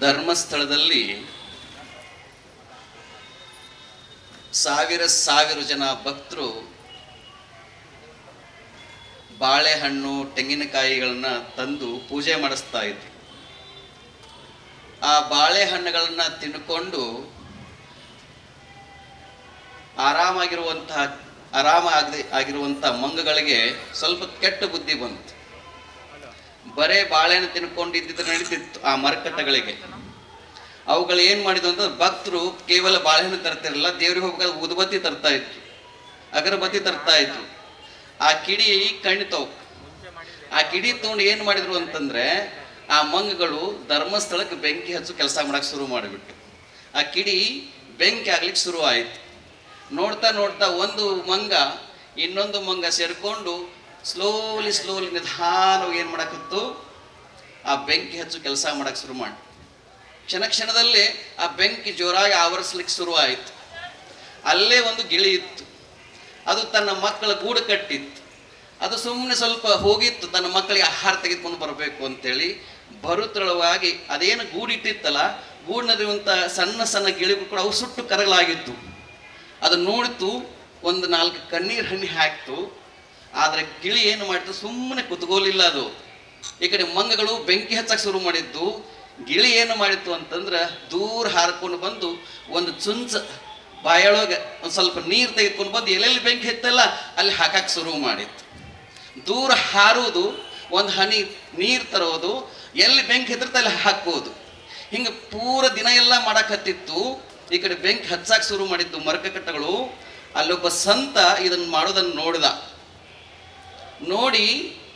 ಧರ್ಮಸ್ಥಳದಲ್ಲಿ ಸಾವಿರ ಜನ ಭಕ್ತರು ಬಾಳೆಹಣ್ಣು ತೆಂಗಿನಕಾಯಿಗಳನ್ನ ತಂದು ಪೂಜೆ ಮಾಡಿಸ್ತಾ ಇದ್ರು. ಆ ಬಾಳೆಹಣ್ಣುಗಳನ್ನ ತಿನ್ಕೊಂಡು ಆಗಿರುವಂತಹ ಮಂಗಗಳಿಗೆ ಸ್ವಲ್ಪ ಕೆಟ್ಟ ಬುದ್ಧಿ ಬಂತು. ಬರೇ ಬಾಳೆಹಣ್ಣು ತಿನ್ಕೊಂಡಿದ್ದಿದ್ರೆ ನಡೀತಿತ್ತು ಆ ಮರಕಟ್ಟಗಳಿಗೆ. ಅವುಗಳು ಏನ್ ಮಾಡಿದ್ವು ಅಂತ, ಭಕ್ತರು ಕೇವಲ ಬಾಳೆಹಣ್ಣು ತರ್ತಿರಲಿಲ್ಲ, ದೇವ್ರಿಗೆ ಹೋಗ್ಬೇಕಾದ್ರೆ ಉದ್ಬತ್ತಿ ತರ್ತಾ ಇದ್ರು, ಅಗರಬತ್ತಿ ತರ್ತಾ ಇದ್ರು. ಆ ಕಿಡಿ ಕಣ್ಣಿತವು. ಆ ಕಿಡಿ ತಗೊಂಡು ಏನ್ ಮಾಡಿದ್ರು ಅಂತಂದ್ರೆ, ಆ ಮಂಗಗಳು ಧರ್ಮಸ್ಥಳಕ್ಕೆ ಬೆಂಕಿ ಹಚ್ಚು ಕೆಲಸ ಮಾಡಕ್ ಶುರು ಮಾಡಿಬಿಟ್ಟು ಆ ಕಿಡಿ ಬೆಂಕಿ ಆಗ್ಲಿಕ್ಕೆ ಶುರು ಆಯ್ತು. ನೋಡ್ತಾ ನೋಡ್ತಾ ಒಂದು ಮಂಗ ಇನ್ನೊಂದು ಮಂಗ ಸೇರ್ಕೊಂಡು ಸ್ಲೋಲಿ ನಿಧಾನವಾಗಿ ಏನ್ ಮಾಡಕತ್ತು, ಆ ಬೆಂಕಿ ಹಚ್ಚು ಕೆಲಸ ಮಾಡಕ್ ಶುರು ಮಾಡಿ ಕ್ಷಣದಲ್ಲಿ ಆ ಬೆಂಕಿ ಜೋರಾಗಿ ಆವರಿಸ್ಲಿಕ್ಕೆ ಶುರು ಆಯ್ತು. ಅಲ್ಲೇ ಒಂದು ಗಿಳಿ ಇತ್ತು, ಅದು ತನ್ನ ಮಕ್ಕಳ ಗೂಡು ಕಟ್ಟಿತ್ತು. ಅದು ಸುಮ್ಮನೆ ಸ್ವಲ್ಪ ಹೋಗಿತ್ತು ತನ್ನ ಮಕ್ಕಳಿಗೆ ಆಹಾರ ತೆಗೆದುಕೊಂಡು ಬರಬೇಕು ಅಂತೇಳಿ. ಬರುತ್ತಳವಾಗಿ ಅದೇನು ಗೂಡಿಟ್ಟಿತ್ತಲ್ಲ, ಗೂಡಿನಲ್ಲಿರುವಂಥ ಸಣ್ಣ ಗಿಳಿಗಳು ಕೂಡ ಅವು ಸುಟ್ಟು ಕರಗಲಾಗಿತ್ತು. ಅದು ನೋಡಿತು, ಒಂದು 4 ಕಣ್ಣೀರು ಹಣ್ಣಿ ಹಾಕ್ತು. ಆದರೆ ಗಿಳಿ ಏನು ಮಾಡಿತು, ಸುಮ್ಮನೆ ಕುತ್ಕೋಲಿಲ್ಲ. ಅದು ಈ ಕಡೆ ಮಂಗಗಳು ಬೆಂಕಿ ಹಚ್ಚಕ್ಕೆ ಶುರು ಮಾಡಿದ್ದು. ಗಿಳಿ ಏನು ಮಾಡಿತ್ತು ಅಂತಂದ್ರೆ, ದೂರ ಹಾರ್ಕೊಂಡು ಬಂದು ಒಂದು ಚುಂಚ ಬಾಯೊಳಗೆ ಒಂದು ಸ್ವಲ್ಪ ನೀರು ತೆಗೆದುಕೊಂಡು ಬಂದು ಎಲ್ಲೆಲ್ಲಿ ಬೆಂಕಿ ಹತ್ತಲ್ಲ ಅಲ್ಲಿ ಹಾಕಕ್ಕೆ ಶುರು ಮಾಡಿತ್ತು. ದೂರ ಹಾರುವುದು, ಒಂದು ಹನಿ ನೀರು ತರೋದು, ಎಲ್ಲಿ ಬೆಂಕಿ ಹತ್ತಿರತ್ತೆ ಅಲ್ಲಿ ಹಾಕೋದು. ಹಿಂಗೆ ಪೂರ ದಿನ ಎಲ್ಲ ಮಾಡಕತ್ತಿತ್ತು. ಈ ಕಡೆ ಬೆಂಕಿ ಹಚ್ಚಕ್ಕೆ ಶುರು ಮಾಡಿದ್ದು ಮರಕಟ್ಟಗಳು. ಅಲ್ಲೊಬ್ಬ ಸಂತ ಇದನ್ನು ಮಾಡೋದನ್ನು ನೋಡಿದ. ನೋಡಿ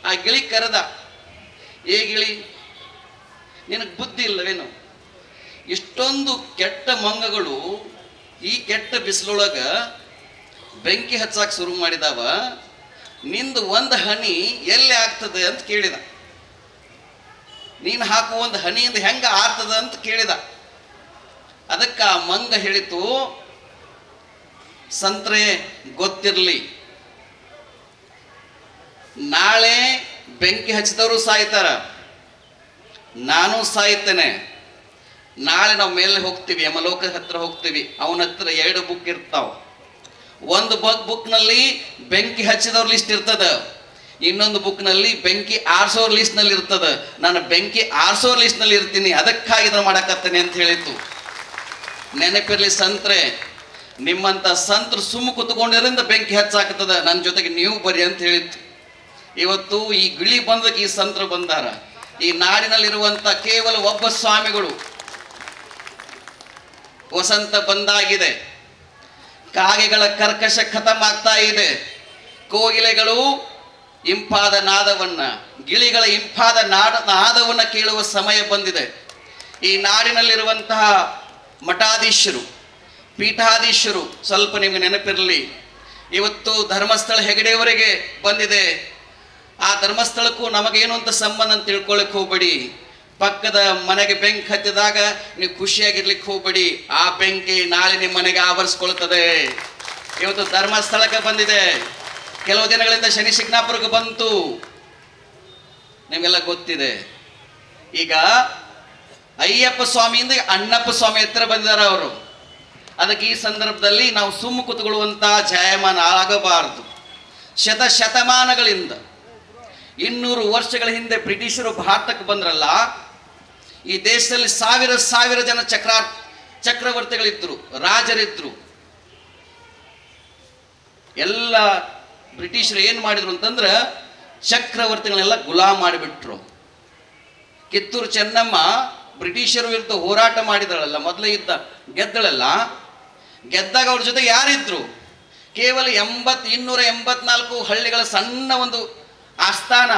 ಆ ಗಿಳಿ ಕರೆದ, ಏ ಗಿಳಿ, ನಿನಗೆ ಬುದ್ಧಿ ಇಲ್ಲವೇನು? ಇಷ್ಟೊಂದು ಕೆಟ್ಟ ಮಂಗಗಳು ಈ ಕೆಟ್ಟ ಬಿಸಿಲೊಳಗ ಬೆಂಕಿ ಹಚ್ಚಕ್ಕೆ ಶುರು ಮಾಡಿದಾವ, ನಿಂದು ಒಂದು ಹನಿ ಎಲ್ಲಿ ಆಗ್ತದೆ ಅಂತ ಕೇಳಿದ. ನೀನು ಹಾಕುವ ಒಂದು ಹನಿಯಿಂದ ಹೆಂಗ ಆಗ್ತದ ಅಂತ ಕೇಳಿದ. ಅದಕ್ಕೆ ಆ ಮಂಗ ಹೇಳಿತು, ಸಂತ್ರೆ ಗೊತ್ತಿರಲಿ, ನಾಳೆ ಬೆಂಕಿ ಹಚ್ಚಿದವರು ಸಾಯ್ತಾರ, ನಾನು ಸಾಯ್ತೇನೆ. ನಾಳೆ ನಾವು ಮೇಲೆ ಹೋಗ್ತೀವಿ, ಯಮಲೋಕ ಹತ್ರ ಹೋಗ್ತೀವಿ. ಅವನ ಹತ್ರ 2 ಬುಕ್ ಇರ್ತಾವ. ಒಂದು ಬುಕ್ನಲ್ಲಿ ಬೆಂಕಿ ಹಚ್ಚಿದವ್ರ ಲಿಸ್ಟ್ ಇರ್ತದ, ಇನ್ನೊಂದು ಬುಕ್ನಲ್ಲಿ ಬೆಂಕಿ ಆರ್ಸೋರ್ ಲಿಸ್ಟ್ ನಲ್ಲಿ ಇರ್ತದ. ನಾನು ಬೆಂಕಿ ಆರ್ಸೋರ್ ಲಿಸ್ಟ್ ನಲ್ಲಿ ಇರ್ತೀನಿ, ಅದಕ್ಕಾಗಿ ಇದನ್ನು ಮಾಡಕತ್ತೇನೆ ಅಂತ ಹೇಳಿತ್ತು. ನೆನಪಿರ್ಲಿ ಸಂತ್ರೆ, ನಿಮ್ಮಂತ ಸಂತರು ಸುಮ್ಮ ಕುತ್ಕೊಂಡಿರೋದ್ರಿಂದ ಬೆಂಕಿ ಹಚ್ಚಾಕತ್ತದ, ನನ್ನ ಜೊತೆಗೆ ನೀವು ಬರ್ರಿ ಅಂತ ಹೇಳಿತ್ತು. ಇವತ್ತು ಈ ಗಿಳಿ ಬಂದಕ್ಕೆ ಈ ಸಂತರು ಬಂದಾರ. ಈ ನಾಡಿನಲ್ಲಿರುವಂತ ಕೇವಲ ಒಬ್ಬ ಸ್ವಾಮಿಗಳು. ವಸಂತ ಬಂದಾಗಿದೆ, ಕಾಗೆಗಳ ಕರ್ಕಶ ಖತಮ್ ಆಗ್ತಾ ಇದೆ. ಕೋಗಿಲೆಗಳು ಇಂಪಾದ ನಾದವನ್ನ, ಗಿಳಿಗಳ ಇಂಪಾದ ನಾದವನ್ನ ಕೇಳುವ ಸಮಯ ಬಂದಿದೆ. ಈ ನಾಡಿನಲ್ಲಿರುವಂತಹ ಮಠಾಧೀಶರು, ಪೀಠಾಧೀಶರು, ಸ್ವಲ್ಪ ನಿಮಗೆ ನೆನಪಿರಲಿ, ಇವತ್ತು ಧರ್ಮಸ್ಥಳ ಹೆಗಡೆಯವರೆಗೆ ಬಂದಿದೆ. ಆ ಧರ್ಮಸ್ಥಳಕ್ಕೂ ನಮಗೇನು ಅಂತ ಸಂಬಂಧ ಅಂತ ತಿಳ್ಕೊಳ್ಳಿಕ್ಕೆ ಹೋಗ್ಬೇಡಿ. ಪಕ್ಕದ ಮನೆಗೆ ಬೆಂಕಿ ಹತ್ತಿದಾಗ ನೀವು ಖುಷಿಯಾಗಿರ್ಲಿಕ್ಕೆ ಹೋಗ್ಬೇಡಿ. ಆ ಬೆಂಕಿ ನಾಳೆ ನಿಮ್ಮ ಮನೆಗೆ ಆವರಿಸ್ಕೊಳ್ತದೆ. ಇವತ್ತು ಧರ್ಮಸ್ಥಳಕ್ಕೆ ಬಂದಿದೆ, ಕೆಲವು ದಿನಗಳಿಂದ ಶನಿ ಶಿಗ್ನಾಪುರಕ್ಕೆ ಬಂತು, ನಿಮಗೆಲ್ಲ ಗೊತ್ತಿದೆ. ಈಗ ಅಯ್ಯಪ್ಪ ಸ್ವಾಮಿಯಿಂದ ಅಣ್ಣಪ್ಪ ಸ್ವಾಮಿ ಹತ್ರ ಬಂದಿದ್ದಾರೆ ಅವರು. ಅದಕ್ಕೆ ಈ ಸಂದರ್ಭದಲ್ಲಿ ನಾವು ಸುಮ್ಮ ಕುತ್ಕೊಳ್ಳುವಂತ ಜಾಯಮಾನ ಆಗಬಾರದು. ಶತಮಾನಗಳಿಂದ 200 ವರ್ಷಗಳ ಹಿಂದೆ ಬ್ರಿಟಿಷರು ಭಾರತಕ್ಕೆ ಬಂದ್ರಲ್ಲ, ಈ ದೇಶದಲ್ಲಿ ಸಾವಿರ ಜನ ಚಕ್ರವರ್ತಿಗಳಿದ್ರು, ರಾಜರಿದ್ರು. ಎಲ್ಲ ಬ್ರಿಟಿಷರು ಏನ್ ಮಾಡಿದ್ರು ಅಂತಂದ್ರೆ, ಚಕ್ರವರ್ತಿಗಳನ್ನೆಲ್ಲ ಗುಲಾಮ್ ಮಾಡಿಬಿಟ್ರು. ಕಿತ್ತೂರು ಚೆನ್ನಮ್ಮ ಬ್ರಿಟಿಷರ ವಿರುದ್ಧ ಹೋರಾಟ ಮಾಡಿದಳಲ್ಲ, ಮೊದಲೇ ಗೆದ್ದಳಲ್ಲ. ಗೆದ್ದಾಗ ಅವ್ರ ಜೊತೆ ಯಾರಿದ್ರು? ಕೇವಲ 284 ಹಳ್ಳಿಗಳ ಸಣ್ಣ ಒಂದು ಆಸ್ಥಾನ.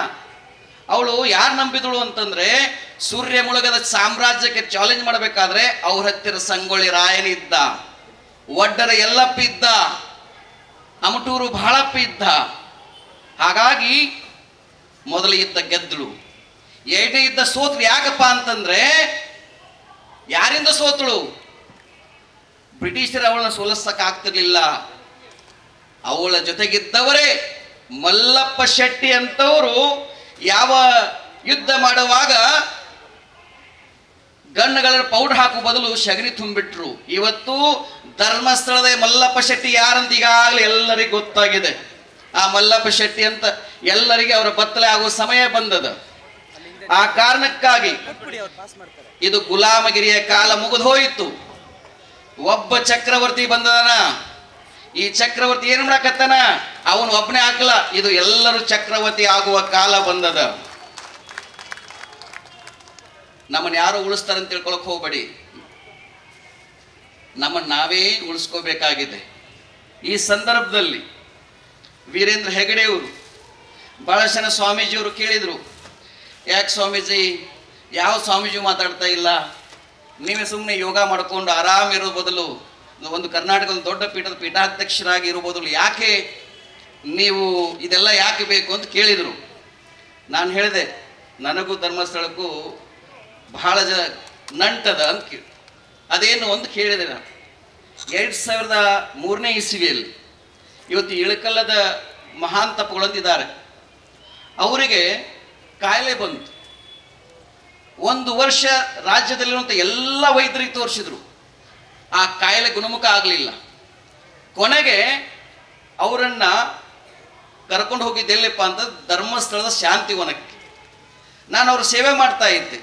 ಅವಳು ಯಾರು ನಂಬಿದಳು ಅಂತಂದ್ರೆ, ಸೂರ್ಯ ಮುಳುಗದ ಸಾಮ್ರಾಜ್ಯಕ್ಕೆ ಚಾಲೆಂಜ್ ಮಾಡಬೇಕಾದ್ರೆ ಅವ್ರ ಹತ್ತಿರ ಸಂಗೊಳ್ಳಿ ರಾಯನಿದ್ದ, ಒಡ್ಡರ ಯಲ್ಲಪ್ಪ ಇದ್ದ, ಅಮಟೂರು ಬಹಳಪ್ಪ ಇದ್ದ. ಹಾಗಾಗಿ ಮೊದಲ ಯುದ್ಧ ಗೆದ್ದಳು. 2ನೇ ಯುದ್ಧ ಸೋತ್ರು. ಯಾಕಪ್ಪ ಅಂತಂದ್ರೆ, ಯಾರಿಂದ ಸೋತಳು? ಬ್ರಿಟಿಷರು ಅವಳನ್ನ ಸೋಲಿಸಕ್ ಆಗ್ತಿರ್ಲಿಲ್ಲ. ಅವಳ ಜೊತೆಗಿದ್ದವರೇ ಮಲ್ಲಪ್ಪ ಶೆಟ್ಟಿ ಅಂತವರು ಯಾವ ಯುದ್ಧ ಮಾಡುವಾಗ ಗಣ್ಣಗಳ ಪೌಡರ್ ಹಾಕುವ ಬದಲು ಸಗಣಿ ತುಂಬಿಟ್ರು. ಇವತ್ತು ಧರ್ಮಸ್ಥಳದ ಮಲ್ಲಪ್ಪ ಶೆಟ್ಟಿ ಯಾರಂತ ಈಗಾಗಲೇ ಎಲ್ಲರಿಗೂ ಗೊತ್ತಾಗಿದೆ. ಆ ಮಲ್ಲಪ್ಪ ಶೆಟ್ಟಿ ಅಂತ ಎಲ್ಲರಿಗೆ ಅವರ ಬತ್ತಲೆ ಆಗುವ ಸಮಯ ಬಂದದ. ಆ ಕಾರಣಕ್ಕಾಗಿ ಇದು ಗುಲಾಮಗಿರಿಯ ಕಾಲ ಮುಗಿದು ಹೋಯಿತು. ಒಬ್ಬ ಚಕ್ರವರ್ತಿ ಬಂದದನ. ಈ ಚಕ್ರವರ್ತಿ ಏನ್ ಮಾಡಕತ್ತಾನ? ಅವನು ಒಬ್ಬನೇ ಹಾಕಲ್ಲ, ಇದು ಎಲ್ಲರೂ ಚಕ್ರವರ್ತಿ ಆಗುವ ಕಾಲ ಬಂದದ. ನಮ್ಮನ್ನ ಯಾರು ಉಳಿಸ್ತಾರಂತ ತಿಳ್ಕೊಳಕ್ ಹೋಗ್ಬೇಡಿ, ನಮ್ಮನ್ನು ನಾವೇ ಉಳಿಸ್ಕೋಬೇಕಾಗಿದೆ. ಈ ಸಂದರ್ಭದಲ್ಲಿ ವೀರೇಂದ್ರ ಹೆಗಡೆಯವರು ಬಹಳ ಜನ ಸ್ವಾಮೀಜಿಯವರು ಕೇಳಿದರು, ಯಾಕೆ ಸ್ವಾಮೀಜಿ ಯಾವ ಸ್ವಾಮೀಜಿ ಮಾತಾಡ್ತಾ ಇಲ್ಲ, ನೀವೇ ಸುಮ್ಮನೆ ಯೋಗ ಮಾಡಿಕೊಂಡು ಆರಾಮಿರೋ ಬದಲು ಒಂದು ಕರ್ನಾಟಕದ ದೊಡ್ಡ ಪೀಠದ ಪೀಠಾಧ್ಯಕ್ಷರಾಗಿ ಇರೋ ಬದಲು ಯಾಕೆ ನೀವು ಇದೆಲ್ಲ ಯಾಕೆ ಬೇಕು ಅಂತ ಕೇಳಿದರು. ನಾನು ಹೇಳಿದೆ, ನನಗೂ ಧರ್ಮಸ್ಥಳಕ್ಕೂ ಬಹಳ ನಂಟದ ಅಂತ ಕೇಳಿ. ಅದೇನು ಅಂತ ಕೇಳಿದೆ ನಾನು. 2003ನೇ ಇಸವಿಯಲ್ಲಿ ಇವತ್ತು ಇಳಕಲ್ಲದ ಮಹಾನ್ ತಪ್ಪುಗಳಂತಿದ್ದಾರೆ, ಅವರಿಗೆ ಕಾಯಿಲೆ ಬಂತು. 1 ವರ್ಷ ರಾಜ್ಯದಲ್ಲಿರುವಂಥ ಎಲ್ಲ ವೈದ್ಯರಿಗೆ ತೋರಿಸಿದ್ರು, ಆ ಕಾಯಿಲೆ ಗುಣಮುಖ ಆಗಲಿಲ್ಲ. ಕೊನೆಗೆ ಅವರನ್ನ ಕರ್ಕೊಂಡು ಹೋಗಿದ್ದೆಲ್ಲಪ್ಪ ಅಂತ ಧರ್ಮಸ್ಥಳದ ಶಾಂತಿವನಕ್ಕೆ. ನಾನು ಅವ್ರ ಸೇವೆ ಮಾಡ್ತಾ ಇದ್ದೆ.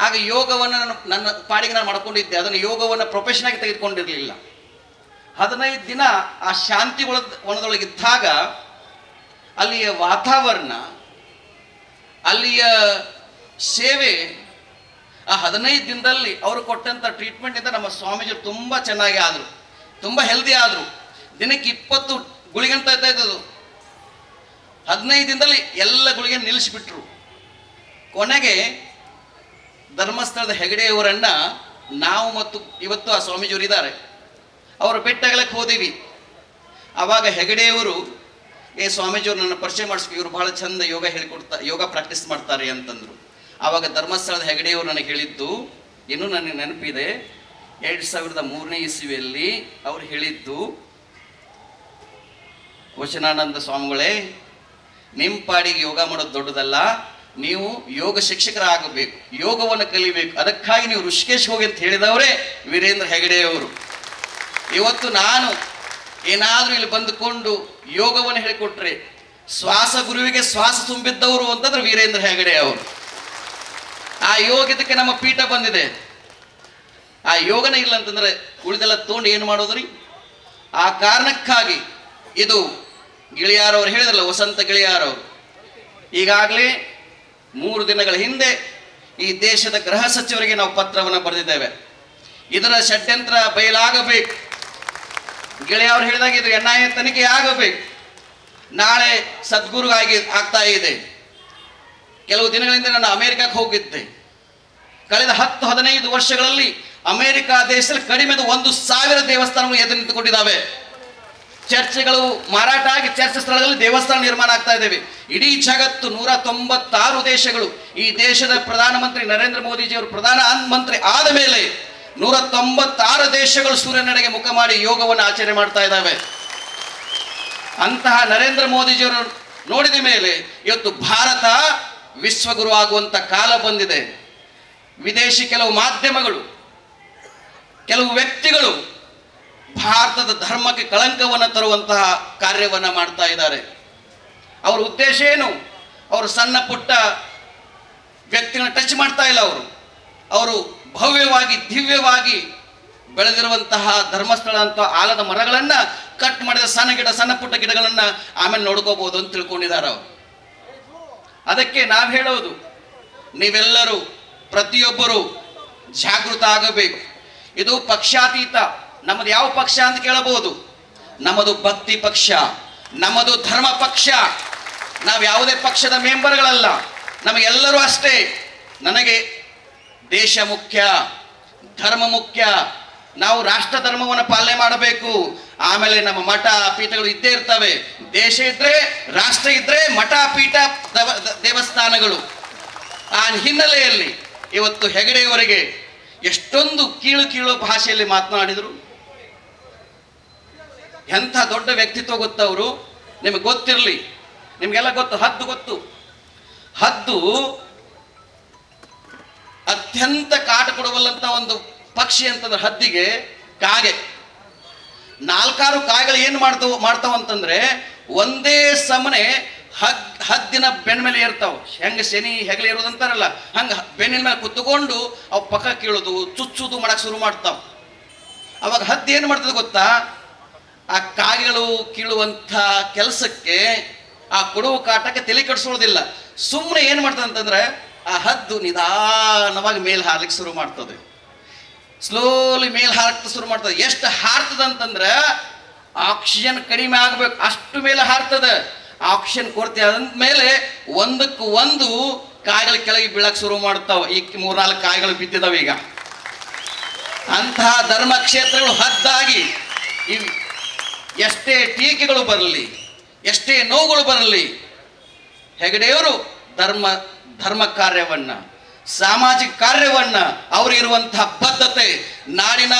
ಆಗ ಯೋಗವನ್ನು ನನ್ನ ಪಾಡಿಗೆ ನಾನು ಮಾಡ್ಕೊಂಡಿದ್ದೆ. ಅದನ್ನು ಯೋಗವನ್ನು ಪ್ರೊಫೆಷನ್ ಆಗಿ ತೆಗೆದುಕೊಂಡಿರಲಿಲ್ಲ. 15 ದಿನ ಆ ಶಾಂತಿ ವನದೊಳಗಿದ್ದಾಗ ಅಲ್ಲಿಯ ವಾತಾವರಣ, ಅಲ್ಲಿಯ ಸೇವೆ, ಆ 15 ದಿನದಲ್ಲಿ ಅವರು ಕೊಟ್ಟಂಥ ಟ್ರೀಟ್ಮೆಂಟಿಂದ ನಮ್ಮ ಸ್ವಾಮೀಜಿಯವರು ತುಂಬ ಚೆನ್ನಾಗಿ ಆದರು, ತುಂಬ ಹೆಲ್ದಿ ಆದರು. ದಿನಕ್ಕೆ 20 ಗುಳಿಗೆ ಅಂತ ಇದ್ದದ್ದು 15 ದಿನದಲ್ಲಿ ಎಲ್ಲ ಗುಳಿಗೆ ನಿಲ್ಲಿಸಿಬಿಟ್ರು. ಕೊನೆಗೆ ಧರ್ಮಸ್ಥಳದ ಹೆಗಡೆಯವರನ್ನ ನಾವು ಮತ್ತು ಇವತ್ತು ಆ ಸ್ವಾಮೀಜಿಯವರು ಇದ್ದಾರೆ, ಅವರು ಬೆಟ್ಟಗಳಕ್ಕೆ ಹೋದಿವಿ. ಆವಾಗ ಹೆಗಡೆಯವರು, ಸ್ವಾಮೀಜಿಯವರು ನನ್ನ ಪರಿಚಯ ಮಾಡಿಸ್ಬೇಕು, ಇವರು ಬಹಳ ಚಂದ ಯೋಗ ಹೇಳಿಕೊಡ್ತಾ ಯೋಗ ಪ್ರಾಕ್ಟೀಸ್ ಮಾಡ್ತಾರೆ ಅಂತಂದರು. ಆವಾಗ ಧರ್ಮಸ್ಥಳದ ಹೆಗಡೆಯವರು ನನಗೆ ಹೇಳಿದ್ದು ಇನ್ನೂ ನನಗೆ ನೆನಪಿದೆ. 2003ನೇ ಇಸವಿಯಲ್ಲಿ ಅವರು ಹೇಳಿದ್ದು, ವಚನಾನಂದ ಸ್ವಾಮಿಗಳೇ, ನಿಮ್ಮ ಪಾಡಿಗೆ ಯೋಗ ಮಾಡೋದು ದೊಡ್ಡದಲ್ಲ, ನೀವು ಯೋಗ ಶಿಕ್ಷಕರಾಗಬೇಕು, ಯೋಗವನ್ನು ಕಲಿಬೇಕು, ಅದಕ್ಕಾಗಿ ನೀವು ಋಷಿಕೇಶ್ ಹೋಗಿ ಅಂತ ಹೇಳಿದವರೇ ವೀರೇಂದ್ರ ಹೆಗಡೆಯವರು. ಇವತ್ತು ನಾನು ಏನಾದರೂ ಇಲ್ಲಿ ಬಂದುಕೊಂಡು ಯೋಗವನ್ನು ಹೇಳಿಕೊಟ್ರೆ, ಶ್ವಾಸ ಗುರುವಿಗೆ ಶ್ವಾಸ ತುಂಬಿದ್ದವರು ಅಂತಂದ್ರೆ ವೀರೇಂದ್ರ ಹೆಗಡೆ ಅವರು. ಆ ಯೋಗದಕ್ಕೆ ನಮ್ಮ ಪೀಠ ಬಂದಿದೆ. ಆ ಯೋಗನೇ ಇಲ್ಲ ಅಂತಂದ್ರೆ ಉಳಿದೆಲ್ಲ ತೊಗೊಂಡು ಏನು ಮಾಡೋದ್ರಿ? ಆ ಕಾರಣಕ್ಕಾಗಿ ಇದು ಗಿಳಿಯಾರವರು ಹೇಳಿದ್ರಲ್ಲ, ವಸಂತ ಗಿಳಿಯಾರವರು, ಈಗಾಗಲೇ 3 ದಿನಗಳ ಹಿಂದೆ ಈ ದೇಶದ ಗೃಹ ಸಚಿವರಿಗೆ ನಾವು ಪತ್ರವನ್ನು ಬರೆದಿದ್ದೇವೆ. ಇದರ ಷಡ್ಯಂತ್ರ ಬಯಲಾಗಬೇಕು. ಗೆಳೆಯವರು ಹೇಳಿದಾಗ ಇದು NIA ತನಿಖೆ ಆಗಬೇಕು. ನಾಳೆ ಸದ್ಗುರು ಆಗ್ತಾ ಇದೆ. ಕೆಲವು ದಿನಗಳಿಂದ ನಾನು ಅಮೆರಿಕಕ್ಕೆ ಹೋಗಿದ್ದೆ. ಕಳೆದ 10-15 ವರ್ಷಗಳಲ್ಲಿ ಅಮೆರಿಕ ದೇಶದಲ್ಲಿ ಕಡಿಮೆ 1,000 ದೇವಸ್ಥಾನಗಳು ಎದ್ದು ನಿಂತುಕೊಂಡಿದ್ದಾವೆ. ಚರ್ಚ್ಗಳು ಮಾರಾಟ ಆಗಿ ಚರ್ಚ್ ಸ್ಥಳಗಳಲ್ಲಿ ದೇವಸ್ಥಾನ ನಿರ್ಮಾಣ ಆಗ್ತಾ ಇದ್ದೇವೆ. ಇಡೀ ಜಗತ್ತು 196 ದೇಶಗಳು, ಈ ದೇಶದ ಪ್ರಧಾನಮಂತ್ರಿ ನರೇಂದ್ರ ಮೋದಿಜಿಯವರು ಪ್ರಧಾನಮಂತ್ರಿ ಆದ ಮೇಲೆ 196 ದೇಶಗಳು ಸೂರ್ಯನೆಡೆಗೆ ಮುಖ ಮಾಡಿ ಯೋಗವನ್ನು ಆಚರಣೆ ಮಾಡ್ತಾ ಇದ್ದಾವೆ. ಅಂತಹ ನರೇಂದ್ರ ಮೋದಿಜಿಯವರು ನೋಡಿದ ಮೇಲೆ ಇವತ್ತು ಭಾರತ ವಿಶ್ವಗುರು ಆಗುವಂತ ಕಾಲ ಬಂದಿದೆ. ವಿದೇಶಿ ಕೆಲವು ಮಾಧ್ಯಮಗಳು, ಕೆಲವು ವ್ಯಕ್ತಿಗಳು ಭಾರತದ ಧರ್ಮಕ್ಕೆ ಕಳಂಕವನ್ನು ತರುವಂತಹ ಕಾರ್ಯವನ್ನು ಮಾಡ್ತಾ ಇದ್ದಾರೆ. ಅವರ ಉದ್ದೇಶ ಏನು? ಅವರು ಸಣ್ಣ ಪುಟ್ಟ ವ್ಯಕ್ತಿಗಳನ್ನ ಟಚ್ ಮಾಡ್ತಾ ಇಲ್ಲ. ಅವರು ಭವ್ಯವಾಗಿ ದಿವ್ಯವಾಗಿ ಬೆಳೆದಿರುವಂತಹ ಧರ್ಮಸ್ಥಳ ಅಂತ ಆಲದ ಮರಗಳನ್ನ ಕಟ್ ಮಾಡಿದ ಸಣ್ಣ ಪುಟ್ಟ ಗಿಡಗಳನ್ನ ಆಮೇಲೆ ನೋಡ್ಕೋಬಹುದು ಅಂತ ತಿಳ್ಕೊಂಡಿದ್ದಾರೆ ಅವರು. ಅದಕ್ಕೆ ನಾವು ಹೇಳೋದು, ನೀವೆಲ್ಲರೂ ಪ್ರತಿಯೊಬ್ಬರು ಜಾಗೃತ ಆಗಬೇಕು. ಇದು ಪಕ್ಷಾತೀತ. ನಮ್ಮದು ಯಾವ ಪಕ್ಷ ಅಂತ ಕೇಳಬಹುದು? ನಮ್ಮದು ಭಕ್ತಿ ಪಕ್ಷ, ನಮ್ಮದು ಧರ್ಮ ಪಕ್ಷ. ನಾವು ಯಾವುದೇ ಪಕ್ಷದ ಮೆಂಬರ್ಗಳಲ್ಲ, ನಮಗೆಲ್ಲರೂ ಅಷ್ಟೇ. ನನಗೆ ದೇಶ ಮುಖ್ಯ, ಧರ್ಮ ಮುಖ್ಯ. ನಾವು ರಾಷ್ಟ್ರ ಧರ್ಮವನ್ನು ಪಾಲನೆ ಮಾಡಬೇಕು. ಆಮೇಲೆ ನಮ್ಮ ಮಠ ಪೀಠಗಳು ಇದ್ದೇ ಇರ್ತವೆ. ದೇಶ ಇದ್ರೆ, ರಾಷ್ಟ್ರ ಇದ್ರೆ, ಮಠ ಪೀಠ ದೇವಸ್ಥಾನಗಳು. ಆ ಹಿನ್ನೆಲೆಯಲ್ಲಿ ಇವತ್ತು ಹೆಗಡೆಯವರಿಗೆ ಎಷ್ಟೊಂದು ಕೀಳು ಭಾಷೆಯಲ್ಲಿ ಮಾತನಾಡಿದರು. ಎಂಥ ದೊಡ್ಡ ವ್ಯಕ್ತಿತ್ವ ಗೊತ್ತವರು. ನಿಮಗೆ ಗೊತ್ತಿರಲಿ, ನಿಮಗೆಲ್ಲ ಗೊತ್ತು, ಹದ್ದು ಗೊತ್ತು. ಹದ್ದು ಅತ್ಯಂತ ಕಾಟ ಕೊಡುವಲ್ಲಂತ ಒಂದು ಪಕ್ಷಿ ಅಂತಂದ್ರೆ ಹದ್ದಿಗೆ ಕಾಗೆ. 4-6 ಕಾಯಿಗಳು ಏನು ಮಾಡ್ತಾವ ಅಂತಂದ್ರೆ ಒಂದೇ ಸಮನೆ ಹದ್ದಿನ ಬೆನ್ನ ಮೇಲೆ ಏರ್ತಾವ. ಹೆಂಗ ಶನಿ ಹೆಗಲ ಇರೋದಂತಾರಲ್ಲ ಹಂಗ ಬೆನ್ನಿನ ಮೇಲೆ ಕುತ್ಕೊಂಡು ಅವು ಪಕ್ಕ ಕೀಳೋದು ಚುಚ್ಚುದು ಮಾಡಕ್ ಶುರು ಮಾಡ್ತಾವ. ಅವಾಗ ಹದ್ದಿ ಏನು ಮಾಡ್ತದೆ ಗೊತ್ತಾ, ಆ ಕಾಗೆಗಳು ಕೀಳುವಂಥ ಕೆಲಸಕ್ಕೆ ಆ ಕೊಡುವ ಕಾಟಕ್ಕೆ ತಲೆ ಕೆಡಿಸೋದಿಲ್ಲ. ಸುಮ್ಮನೆ ಏನು ಮಾಡ್ತದೆ ಅಂತಂದ್ರೆ ಆ ಹದ್ದು ನಿಧಾನವಾಗಿ ಮೇಲ್ ಹಾರ್ಲಿಕ್ಕೆ ಶುರು ಮಾಡ್ತದೆ. ಸ್ಲೋಲಿ ಮೇಲ್ ಹಾರಕ್ಕೆ ಶುರು ಮಾಡ್ತದೆ. ಎಷ್ಟು ಹಾರ್ತದೆ ಅಂತಂದ್ರೆ ಆಕ್ಸಿಜನ್ ಕಡಿಮೆ ಆಗ್ಬೇಕು ಅಷ್ಟು ಮೇಲೆ ಹಾರ್ತದೆ. ಆಕ್ಸಿಜನ್ ಕೊರತೆ ಆದ್ಮೇಲೆ ಒಂದಕ್ಕೆ ಒಂದು ಕಾಯಿಗಳು ಕೆಳಗೆ ಬೀಳಕ್ಕೆ ಶುರು ಮಾಡ್ತಾವ. ಈ 3-4 ಕಾಯಿಗಳು ಬಿದ್ದಿದಾವೆ ಈಗ. ಅಂತಹ ಧರ್ಮಕ್ಷೇತ್ರಗಳು ಹದ್ದಾಗಿ ಎಷ್ಟೇ ಟೀಕೆಗಳು ಬರಲಿ, ಎಷ್ಟೇ ನೋವುಗಳು ಬರಲಿ, ಹೆಗಡೆಯವರು ಧರ್ಮ ಕಾರ್ಯವನ್ನ, ಸಾಮಾಜಿಕ ಕಾರ್ಯವನ್ನ, ಅವರಿರುವಂತಹ ಬದ್ಧತೆ, ನಾಡಿನ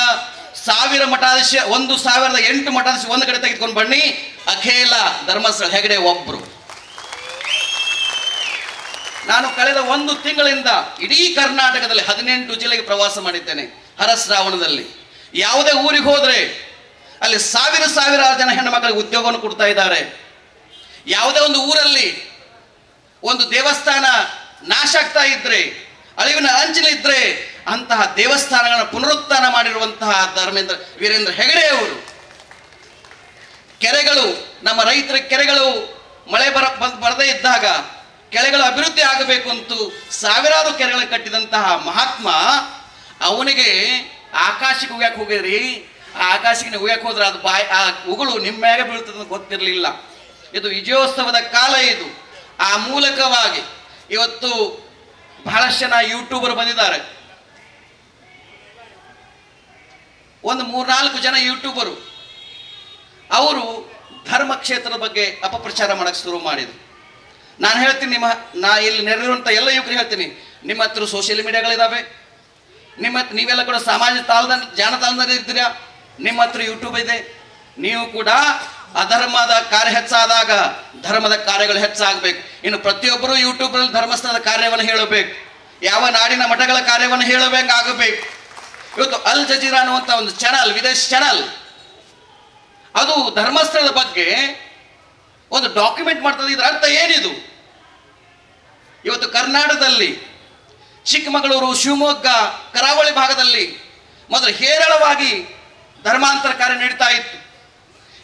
1000 ಮಠಾಧೀಶ 1008 ಮಠಾಧೀಶ ಒಂದು ಕಡೆ ತೆಗೆದುಕೊಂಡು ಬನ್ನಿ, ಅಖೇಲ ಧರ್ಮಸ್ಥಳ ಹೆಗಡೆ ಒಬ್ರು. ನಾನು ಕಳೆದ 1 ತಿಂಗಳಿಂದ ಇಡೀ ಕರ್ನಾಟಕದಲ್ಲಿ 18 ಜಿಲ್ಲೆಗೆ ಪ್ರವಾಸ ಮಾಡಿದ್ದೇನೆ. ಹರಶ್ರಾವಣದಲ್ಲಿ ಯಾವುದೇ ಊರಿಗೆ ಹೋದ್ರೆ ಅಲ್ಲಿ ಸಾವಿರಾರು ಜನ ಹೆಣ್ಣು ಮಕ್ಕಳಿಗೆ ಉದ್ಯೋಗವನ್ನು ಕೊಡ್ತಾ ಇದ್ದಾರೆ. ಯಾವುದೇ ಒಂದು ಊರಲ್ಲಿ ಒಂದು ದೇವಸ್ಥಾನ ನಾಶ ಆಗ್ತಾ ಇದ್ರೆ, ಅಳಿವಿನ ಅಂಚಿನಿದ್ರೆ ಅಂತಹ ದೇವಸ್ಥಾನಗಳನ್ನು ಪುನರುತ್ಥಾನ ಮಾಡಿರುವಂತಹ ವೀರೇಂದ್ರ ಹೆಗಡೆ ಅವರು. ಕೆರೆಗಳು, ನಮ್ಮ ರೈತರ ಕೆರೆಗಳು ಮಳೆ ಬರದೇ ಇದ್ದಾಗ ಕೆರೆಗಳು ಅಭಿವೃದ್ಧಿ ಆಗಬೇಕು ಅಂತೂ ಸಾವಿರಾರು ಕೆರೆಗಳು ಕಟ್ಟಿದಂತಹ ಮಹಾತ್ಮ, ಅವನಿಗೆ ಆಕಾಶಕ್ಕೆ ಹೋಗ್ಯಾಕೆ ಹೋಗಿದ್ರಿ, ಆ ಆಕಾಶಕ್ಕೆ ಹೋಗ್ಯಾಕೆ ಹೋದ್ರೆ ಅದು ಆ ಉಗುಳು ನಿಮ್ಮ ಮ್ಯಾಗ ಬೀಳ್ತದೆ ಗೊತ್ತಿರಲಿಲ್ಲ. ಇದು ವಿಜಯೋತ್ಸವದ ಕಾಲ ಇದು. ಆ ಮೂಲಕವಾಗಿ ಇವತ್ತು ಬಹಳಷ್ಟು ಜನ ಯೂಟ್ಯೂಬರ್ ಬಂದಿದ್ದಾರೆ. ಒಂದು 3-4 ಜನ ಯೂಟ್ಯೂಬರು ಅವರು ಧರ್ಮ ಕ್ಷೇತ್ರದ ಬಗ್ಗೆ ಅಪಪ್ರಚಾರ ಮಾಡಕ್ಕೆ ಶುರು ಮಾಡಿದ್ರು. ನಾನು ಹೇಳ್ತೀನಿ, ನಾ ಇಲ್ಲಿ ನೆರೆದಿರುವಂಥ ಎಲ್ಲ ಯುವಕರಿಗೆ ಹೇಳ್ತೀನಿ, ನಿಮ್ಮ ಹತ್ರ ಸೋಷಿಯಲ್ ಮೀಡಿಯಾಗಳಿದ್ದಾವೆ, ನೀವೆಲ್ಲ ಕೂಡ ಸಮಾಜ ಜಾಲತಾಣದಲ್ಲಿ ಇದ್ದೀರಾ, ನಿಮ್ಮ ಹತ್ರ ಯೂಟ್ಯೂಬ್ ಇದೆ. ನೀವು ಕೂಡ ಅಧರ್ಮದ ಕಾರ್ಯ ಹೆಚ್ಚಾದಾಗ ಧರ್ಮದ ಕಾರ್ಯಗಳು ಹೆಚ್ಚಾಗಬೇಕು. ಇನ್ನು ಪ್ರತಿಯೊಬ್ಬರು ಯೂಟ್ಯೂಬ್ನಲ್ಲಿ ಧರ್ಮಸ್ಥಳದ ಕಾರ್ಯವನ್ನು ಹೇಳಬೇಕು, ಯಾವ ನಾಡಿನ ಮಠಗಳ ಕಾರ್ಯವನ್ನು ಹೇಳಬೇಕಾಗಬೇಕು. ಇವತ್ತು ಅಲ್ ಜಜೀರಾ ಅನ್ನುವಂಥ ಒಂದು ಚಾನಲ್, ವಿದೇಶಿ ಚಾನಲ್, ಅದು ಧರ್ಮಸ್ಥಳದ ಬಗ್ಗೆ ಒಂದು ಡಾಕ್ಯುಮೆಂಟ್ ಮಾಡ್ತದೆ. ಇದರ ಅರ್ಥ ಏನಿದು? ಇವತ್ತು ಕರ್ನಾಟಕದಲ್ಲಿ ಚಿಕ್ಕಮಗಳೂರು, ಶಿವಮೊಗ್ಗ, ಕರಾವಳಿ ಭಾಗದಲ್ಲಿ ಮೊದಲು ಹೇರಳವಾಗಿ ಧರ್ಮಾಂತರ ಕಾರ್ಯ ನಡೀತಾ ಇತ್ತು.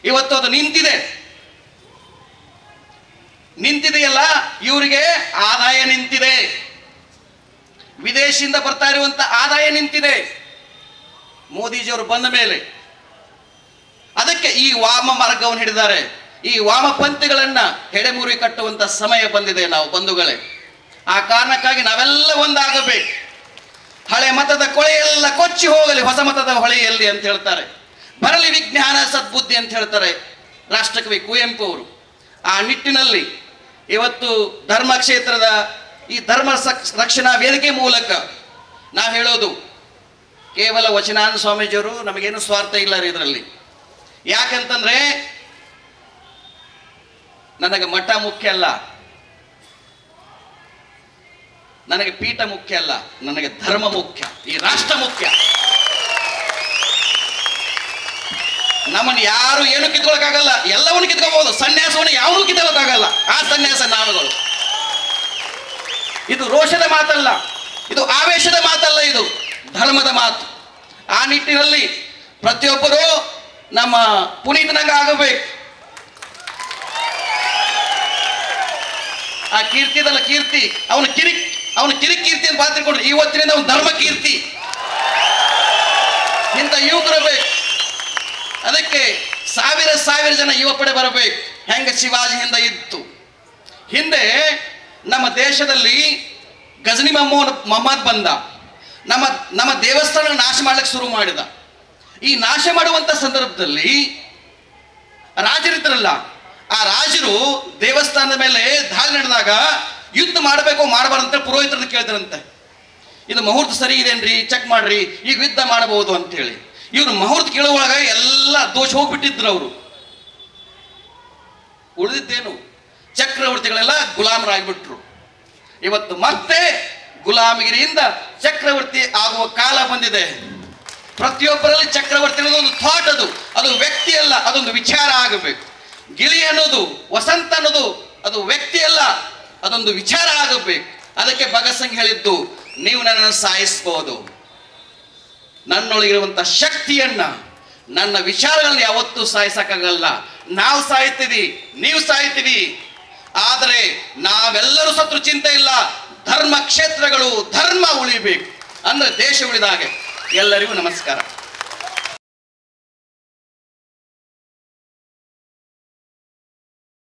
ಇವತ್ತು ಅದು ನಿಂತಿದೆಯಲ್ಲ, ಇವರಿಗೆ ಆದಾಯ ನಿಂತಿದೆ, ವಿದೇಶಿಯಿಂದ ಬರ್ತಾ ಇರುವಂತ ಆದಾಯ ನಿಂತಿದೆ ಮೋದಿಜಿಯವರು ಬಂದ ಮೇಲೆ. ಅದಕ್ಕೆ ಈ ವಾಮ ಮಾರ್ಗವನ್ನು ಹಿಡಿದಾರೆ. ಈ ವಾಮಪಂಥಿಗಳನ್ನ ಹೆಡೆಮುರಿ ಕಟ್ಟುವಂತ ಸಮಯ ಬಂದಿದೆ ನಾವು ಬಂಧುಗಳೇ. ಆ ಕಾರಣಕ್ಕಾಗಿ ನಾವೆಲ್ಲ ಒಂದಾಗಬೇಕು. ಹಳೆ ಮತದ ಕೊಳೆಯೆಲ್ಲ ಕೊಚ್ಚಿ ಹೋಗಲಿ, ಹೊಸ ಮತದ ಹೊಳೆಯಲ್ಲಿ ಅಂತ ಹೇಳ್ತಾರೆ. ಬರಲಿ ವಿಜ್ಞಾನ ಸದ್ಬುದ್ಧಿ ಅಂತ ಹೇಳ್ತಾರೆ ರಾಷ್ಟ್ರಕವಿ ಕುವೆಂಪು ಅವರು. ಆ ನಿಟ್ಟಿನಲ್ಲಿ ಇವತ್ತು ಧರ್ಮ ಕ್ಷೇತ್ರದ ಈ ಧರ್ಮ ರಕ್ಷಣಾ ವೇದಿಕೆ ಮೂಲಕ ನಾವು ಹೇಳೋದು, ಕೇವಲ ವಚನಾನಂದ ಸ್ವಾಮೀಜಿಯವರು ನಮಗೇನು ಸ್ವಾರ್ಥ ಇಲ್ಲ ರೀ ಇದರಲ್ಲಿ. ಯಾಕಂತಂದ್ರೆ ನನಗೆ ಮಠ ಮುಖ್ಯ ಅಲ್ಲ, ನನಗೆ ಪೀಠ ಮುಖ್ಯ ಅಲ್ಲ, ನನಗೆ ಧರ್ಮ ಮುಖ್ಯ, ಈ ರಾಷ್ಟ್ರ ಮುಖ್ಯ. ನಮ್ಮನ್ನು ಯಾರು ಏನು ಕಿತ್ಕೊಳಕ್ಕಾಗಲ್ಲ, ಎಲ್ಲವನ್ನು ಕಿತ್ಕೋಬಹುದು. ಸನ್ಯಾಸವನ್ನು ಯಾವನ್ನೂ ಕಿತ್ಕೊಳ್ಳೋಕ್ಕಾಗಲ್ಲ. ಆ ಸನ್ಯಾಸ ನಾವುಗಳು. ಇದು ರೋಷದ ಮಾತಲ್ಲ, ಇದು ಆವೇಶದ ಮಾತಲ್ಲ, ಇದು ಧರ್ಮದ ಮಾತು. ಆ ನಿಟ್ಟಿನಲ್ಲಿ ಪ್ರತಿಯೊಬ್ಬರು ನಮ್ಮ ಪುನೀತನಂಗ ಆಗಬೇಕು. ಆ ಕೀರ್ತಿದಲ್ಲ ಕೀರ್ತಿ, ಅವನು ಕಿರಿಕೀರ್ತಿ ಅಂತ ಪಾತ್ರಿಕೊಂಡ್ರು. ಇವತ್ತಿನಿಂದ ಅವನು ಧರ್ಮ ಕೀರ್ತಿ. ಇಂಥ ಯುವಕರು ಬೇಕು. ಅದಕ್ಕೆ ಸಾವಿರ ಜನ ಯುವ ಪಡೆ ಬರಬೇಕು. ಹೆಂಗೆ ಶಿವಾಜಿ ಹಿಂದೆ ಇತ್ತು. ಹಿಂದೆ ನಮ್ಮ ದೇಶದಲ್ಲಿ ಗಜನಿ ಮೊಹಮ್ಮದ್ ಬಂದ, ನಮ್ಮ ದೇವಸ್ಥಾನ ನಾಶ ಮಾಡ್ಲಿಕ್ಕೆ ಶುರು ಮಾಡಿದ. ಈ ನಾಶ ಮಾಡುವಂತ ಸಂದರ್ಭದಲ್ಲಿ ರಾಜರಿದ್ರಲ್ಲ, ಆ ರಾಜರು ದೇವಸ್ಥಾನದ ಮೇಲೆ ದಾಳಿ ನಡೆದಾಗ ಯುದ್ಧ ಮಾಡಬೇಕು ಮಾಡಬಾರ್ದಂತ ಪುರೋಹಿತರನ್ನು ಕೇಳ್ತಾರಂತೆ. ಇದು ಮುಹೂರ್ತ ಸರಿ ಇದೆನ್ರಿ, ಚೆಕ್ ಮಾಡ್ರಿ, ಈಗ ಯುದ್ಧ ಮಾಡಬಹುದು ಅಂತೇಳಿ. ಇವ್ರು ಮುಹೂರ್ತ ಕೇಳುವಾಗ ಎಲ್ಲ ದೋಷ ಹೋಗ್ಬಿಟ್ಟಿದ್ರು. ಅವರು ಉಳಿದಿದ್ದೇನು, ಚಕ್ರವರ್ತಿಗಳೆಲ್ಲ ಗುಲಾಮರಾಗ್ಬಿಟ್ರು. ಇವತ್ತು ಮತ್ತೆ ಗುಲಾಮಗಿರಿಯಿಂದ ಚಕ್ರವರ್ತಿ ಆಗುವ ಕಾಲ ಬಂದಿದೆ. ಪ್ರತಿಯೊಬ್ಬರಲ್ಲಿ ಚಕ್ರವರ್ತಿ ಅನ್ನೋದು ಒಂದು ಥಾಟ್, ಅದು ವ್ಯಕ್ತಿ ಅಲ್ಲ, ಅದೊಂದು ವಿಚಾರ ಆಗಬೇಕು. ಗಿಳಿ ಅನ್ನೋದು, ವಸಂತ ಅನ್ನೋದು ಅದು ವ್ಯಕ್ತಿ ಅಲ್ಲ, ಅದೊಂದು ವಿಚಾರ ಆಗಬೇಕು. ಅದಕ್ಕೆ ಭಗತ್ ಸಿಂಗ್ ಹೇಳಿದ್ದು, ನೀವು ನನ್ನನ್ನು ಸಾಯಿಸ್ಬೋದು, ನನ್ನೊಳಗಿರುವಂತ ಶಕ್ತಿಯನ್ನ, ನನ್ನ ವಿಚಾರಗಳನ್ನ ಯಾವತ್ತೂ ಸಾಯಿಸಕ್ಕಾಗಲ್ಲ. ನಾವು ಸಾಯ್ತೀವಿ, ನೀವು ಸಾಯ್ತೀವಿ, ಆದರೆ ನಾವೆಲ್ಲರೂ ಸತ್ರು ಚಿಂತೆ ಇಲ್ಲ. ಧರ್ಮ ಕ್ಷೇತ್ರಗಳು, ಧರ್ಮ ಉಳಿಬೇಕು ಅಂದ್ರೆ ದೇಶ ಉಳಿದ ಹಾಗೆ. ಎಲ್ಲರಿಗೂ ನಮಸ್ಕಾರ.